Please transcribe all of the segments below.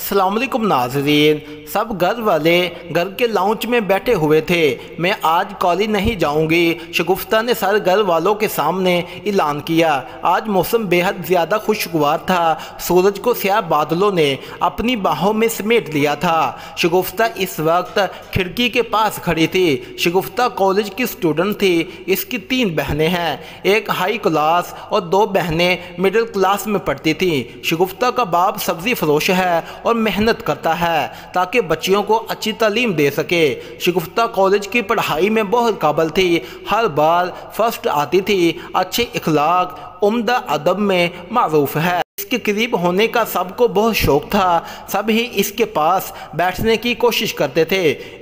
अस्सलाम वालेकुम नाज़रीन। सब घर वाले घर के लाउंज में बैठे हुए थे। मैं आज कॉलेज नहीं जाऊंगी, शगुफ्ता ने सारे घर वालों के सामने ऐलान किया। आज मौसम बेहद ज़्यादा खुशगवार था। सूरज को स्याह बादलों ने अपनी बाहों में समेट लिया था। शगुफ्ता इस वक्त खिड़की के पास खड़ी थी। शगुफ्ता कॉलेज की स्टूडेंट थी। इसकी 3 बहनें हैं, एक हाई क्लास और 2 बहनें मिडिल क्लास में पढ़ती थीं। शगुफ्ता का बाप सब्ज़ी फरोश है और मेहनत करता है ताकि बच्चियों को अच्छी तालीम दे सके। शगुफ्ता कॉलेज की पढ़ाई में बहुत काबिल थी, हर बार फर्स्ट आती थी। अच्छे इखलाक, उम्दा अदब में मारूफ है। इसके करीब होने का सबको बहुत शौक था। सब ही इसके पास बैठने की कोशिश करते थे।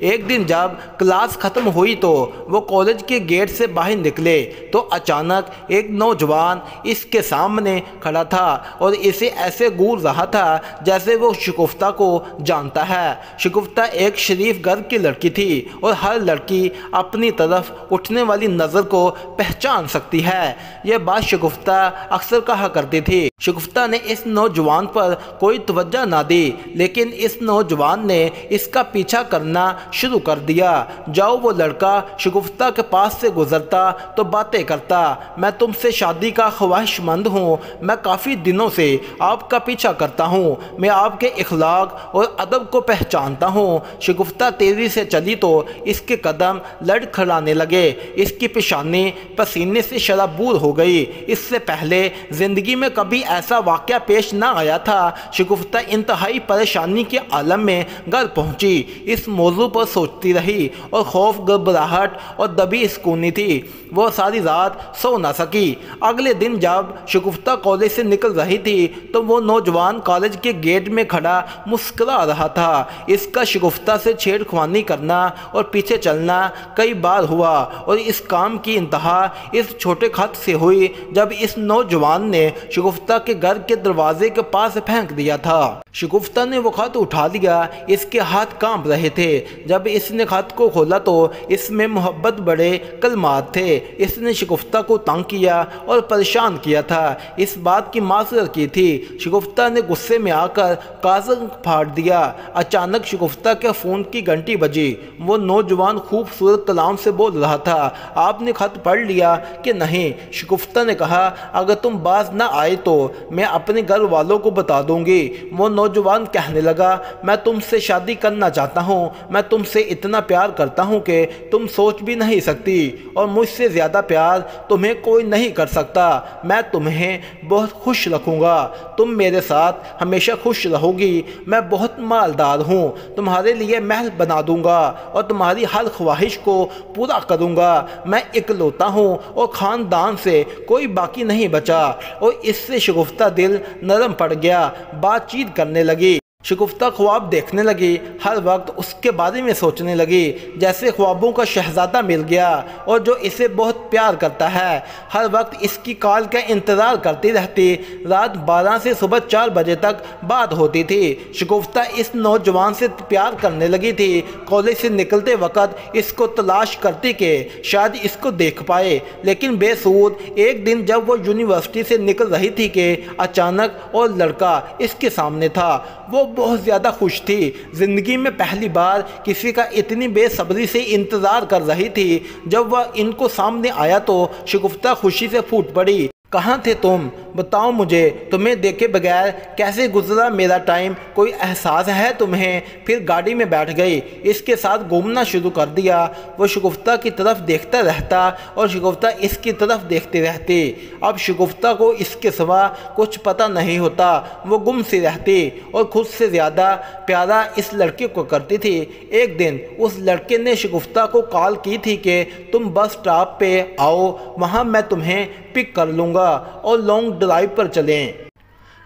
एक दिन जब क्लास ख़त्म हुई तो वो कॉलेज के गेट से बाहर निकले तो अचानक एक नौजवान इसके सामने खड़ा था और इसे ऐसे घूर रहा था जैसे वो शगुफ्ता को जानता है। शगुफ्ता एक शरीफ घर की लड़की थी और हर लड़की अपनी तरफ उठने वाली नज़र को पहचान सकती है। यह बात शगुफ्ता अक्सर कहा करती थी। शगुफ्ता ने इस नौजवान पर कोई तवज्जो ना दी, लेकिन इस नौजवान ने इसका पीछा करना शुरू कर दिया। जाओ वो लड़का शगुफ्ता के पास से गुजरता तो बातें करता। मैं तुमसे शादी का ख्वाहिशमंद हूँ, मैं काफ़ी दिनों से आपका पीछा करता हूँ, मैं आपके इखलाक और अदब को पहचानता हूँ। शगुफ्ता तेज़ी से चली तो इसके कदम लड़खड़ाने लगे। इसकी पेशानी पसीने से शराबूर हो गई। इससे पहले ज़िंदगी में कभी ऐसा वाक़या पेश ना आया था। शगुफ्ता इंतहाई परेशानी के आलम में घर पहुंची। इस मौजू पर सोचती रही और खौफ, घबराहट और दबी सुकूनी थी। वो सारी रात सो ना सकी। अगले दिन जब शगुफ्ता कॉलेज से निकल रही थी तो वो नौजवान कॉलेज के गेट में खड़ा मुस्कुरा रहा था। इसका शगुफ्ता से छेड़खानी करना और पीछे चलना कई बार हुआ और इस काम की इंतहा इस छोटे खत से हुई जब इस नौजवान ने शगुफ्ता के घर के दरवाजे के पास फेंक दिया था। शगुफ्ता ने वो खत उठा लिया। इसके हाथ कांप रहे थे। जब इसने खत को खोला तो इसमें मोहब्बत बड़े कलमात थे। इसने शगुफ्ता को तंग किया और परेशान किया था। इस बात की माज़रत की थी। शगुफ्ता ने गुस्से में आकर कागज़ फाड़ दिया। अचानक शगुफ्ता के फ़ोन की घंटी बजी। वो नौजवान खूबसूरत कलाम से बोल रहा था, आपने खत पढ़ लिया कि नहीं? शगुफ्ता ने कहा, अगर तुम बाज ना आए तो मैं अपने घर वालों को बता दूंगी। वो नौजवान कहने लगा, मैं तुमसे शादी करना चाहता हूँ, मैं तुमसे इतना प्यार करता हूँ कि तुम सोच भी नहीं सकती और मुझसे ज़्यादा प्यार तुम्हें कोई नहीं कर सकता। मैं तुम्हें बहुत खुश रखूँगा, तुम मेरे साथ हमेशा खुश रहोगी। मैं बहुत मालदार हूँ, तुम्हारे लिए महल बना दूँगा और तुम्हारी हर ख्वाहिश को पूरा करूँगा। मैं इकलौता हूँ और ख़ानदान से कोई बाकी नहीं बचा। और इससे शगुफ्ता दिल नरम पड़ गया। बातचीत करने लगी। शगुफ्ता ख्वाब देखने लगी। हर वक्त उसके बारे में सोचने लगी जैसे ख्वाबों का शहज़ादा मिल गया और जो इसे बहुत प्यार करता है। हर वक्त इसकी कॉल का इंतज़ार करती रहती। रात 12 से सुबह 4 बजे तक बात होती थी। शगुफ्ता इस नौजवान से प्यार करने लगी थी। कॉलेज से निकलते वक्त इसको तलाश करती कि शायद इसको देख पाए, लेकिन बेसूद। एक दिन जब वो यूनिवर्सिटी से निकल रही थी कि अचानक और लड़का इसके सामने था। वो बहुत ज़्यादा खुश थी। ज़िंदगी में पहली बार किसी का इतनी बेसब्री से इंतज़ार कर रही थी। जब वह इनको सामने आया तो शगुफ्ता खुशी से फूट पड़ी। कहाँ थे तुम? बताओ मुझे, तुम्हें देखे बगैर कैसे गुजरा मेरा टाइम? कोई एहसास है तुम्हें? फिर गाड़ी में बैठ गई। इसके साथ घूमना शुरू कर दिया। वो शगुफ्ता की तरफ देखता रहता और शगुफ्ता इसकी तरफ देखती रहती। अब शगुफ्ता को इसके सिवा कुछ पता नहीं होता। वो गुम सी रहती और खुद से ज़्यादा प्यारा इस लड़के को करती थी। एक दिन उस लड़के ने शगुफ्ता को कॉल की थी कि तुम बस स्टॉप पे आओ, वहाँ मैं तुम्हें पिक कर लूँगा और लॉन्ग ड्राइव पर चलें।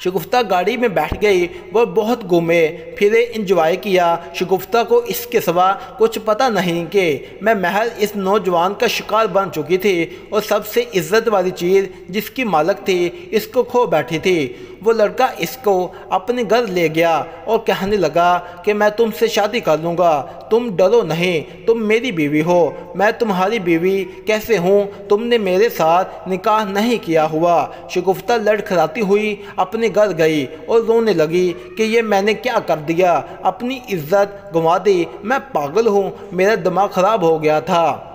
शगुफ्ता गाड़ी में बैठ गई। वह बहुत घूमे फिरे, इंजॉय किया। शगुफ्ता को इसके सिवा कुछ पता नहीं कि मैं महल इस नौजवान का शिकार बन चुकी थी और सबसे इज्जत वाली चीज़ जिसकी मालक थी इसको खो बैठी थी। वो लड़का इसको अपने घर ले गया और कहने लगा कि मैं तुमसे शादी कर लूँगा, तुम डरो नहीं, तुम मेरी बीवी हो। मैं तुम्हारी बीवी कैसे हूँ, तुमने मेरे साथ निकाह नहीं किया हुआ। शगुफ्ता लड़खड़ाती हुई अपने घर गई और रोने लगी कि ये मैंने क्या कर दिया, अपनी इज्जत गंवा दी, मैं पागल हूँ, मेरा दिमाग ख़राब हो गया था।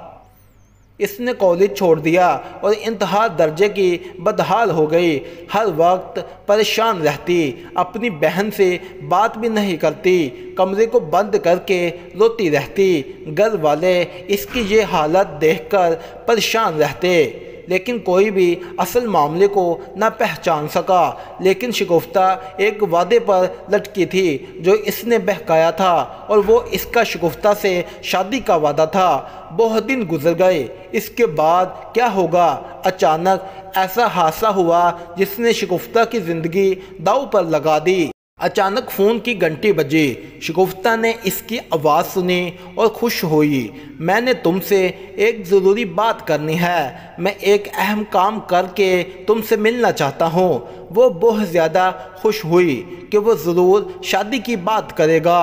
इसने कॉलेज छोड़ दिया और इंतहा दर्जे की बदहाल हो गई। हर वक्त परेशान रहती, अपनी बहन से बात भी नहीं करती, कमरे को बंद करके रोती रहती। घर वाले इसकी ये हालत देखकर परेशान रहते, लेकिन कोई भी असल मामले को न पहचान सका। लेकिन शगुफ्ता एक वादे पर लटकी थी जो इसने बहकाया था, और वो इसका शगुफ्ता से शादी का वादा था। बहुत दिन गुजर गए। इसके बाद क्या होगा? अचानक ऐसा हादसा हुआ जिसने शगुफ्ता की ज़िंदगी दांव पर लगा दी। अचानक फ़ोन की घंटी बजी। शगुफ्ता ने इसकी आवाज़ सुनी और खुश हुई। मैंने तुमसे एक ज़रूरी बात करनी है, मैं एक अहम काम करके तुमसे मिलना चाहता हूँ। वो बहुत ज़्यादा खुश हुई कि वो ज़रूर शादी की बात करेगा।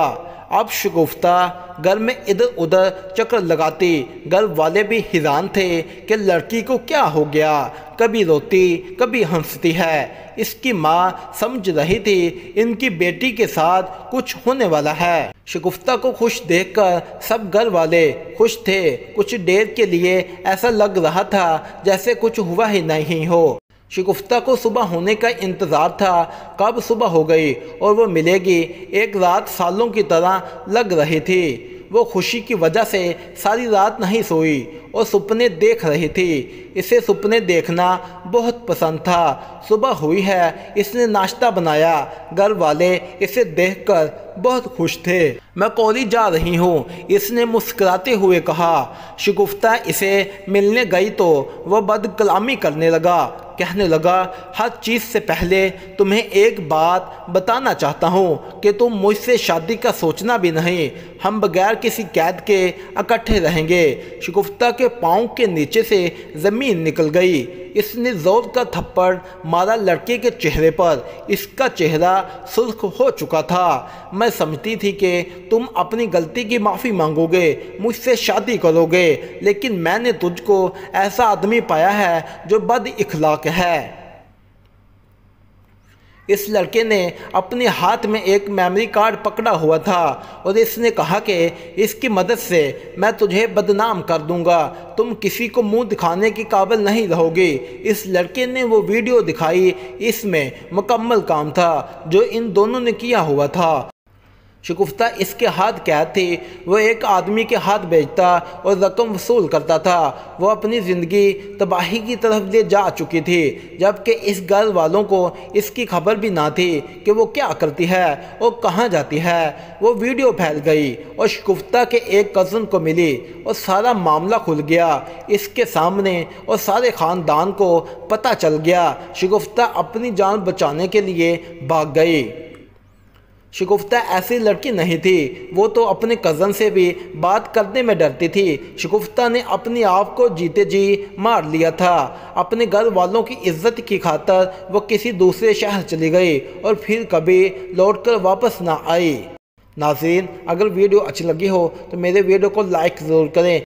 अब शगुफ्ता घर में इधर उधर चक्कर लगाती। घर वाले भी हैरान थे कि लड़की को क्या हो गया, कभी रोती कभी हंसती है। इसकी माँ समझ रही थी इनकी बेटी के साथ कुछ होने वाला है। शगुफ्ता को खुश देखकर सब घर वाले खुश थे। कुछ देर के लिए ऐसा लग रहा था जैसे कुछ हुआ ही नहीं हो। शगुफ्ता को सुबह होने का इंतज़ार था, कब सुबह हो गई और वो मिलेगी। एक रात सालों की तरह लग रही थी। वो खुशी की वजह से सारी रात नहीं सोई और सपने देख रही थी। इसे सपने देखना बहुत पसंद था। सुबह हुई है, इसने नाश्ता बनाया। घर वाले इसे देखकर बहुत खुश थे। मैं कॉलेज जा रही हूँ, इसने मुस्कुराते हुए कहा। शगुफ्ता इसे मिलने गई तो वह बदकलामी करने लगा। कहने लगा, हर चीज़ से पहले तुम्हें एक बात बताना चाहता हूँ कि तुम मुझसे शादी का सोचना भी नहीं, हम बगैर किसी कैद के इकट्ठे रहेंगे। शगुफ्ता के पाँव के नीचे से ज़मीन निकल गई। इसने ज़ोर का थप्पड़ मारा लड़के के चेहरे पर। इसका चेहरा सुर्ख हो चुका था। मैं समझती थी कि तुम अपनी गलती की माफ़ी मांगोगे, मुझसे शादी करोगे, लेकिन मैंने तुझको ऐसा आदमी पाया है जो बद इखलाक है। इस लड़के ने अपने हाथ में एक मेमोरी कार्ड पकड़ा हुआ था और इसने कहा कि इसकी मदद से मैं तुझे बदनाम कर दूंगा, तुम किसी को मुंह दिखाने की काबिल नहीं रहोगे। इस लड़के ने वो वीडियो दिखाई, इसमें मुकम्मल काम था जो इन दोनों ने किया हुआ था। शगुफ्ता इसके हाथ कैद थी। वो एक आदमी के हाथ बेचता और रकम वसूल करता था। वो अपनी ज़िंदगी तबाही की तरफ ले जा चुकी थी, जबकि इस घर वालों को इसकी खबर भी ना थी कि वो क्या करती है और कहाँ जाती है। वो वीडियो फैल गई और शगुफ्ता के एक कज़न को मिली और सारा मामला खुल गया इसके सामने और सारे ख़ानदान को पता चल गया। शगुफ्ता अपनी जान बचाने के लिए भाग गई। शगुफ्ता ऐसी लड़की नहीं थी, वो तो अपने कज़न से भी बात करने में डरती थी। शगुफ्ता ने अपने आप को जीते जी मार लिया था। अपने घर वालों की इज्जत की खातर वो किसी दूसरे शहर चली गई और फिर कभी लौटकर वापस ना आई। नाज़रीन, अगर वीडियो अच्छी लगी हो तो मेरे वीडियो को लाइक ज़रूर करें।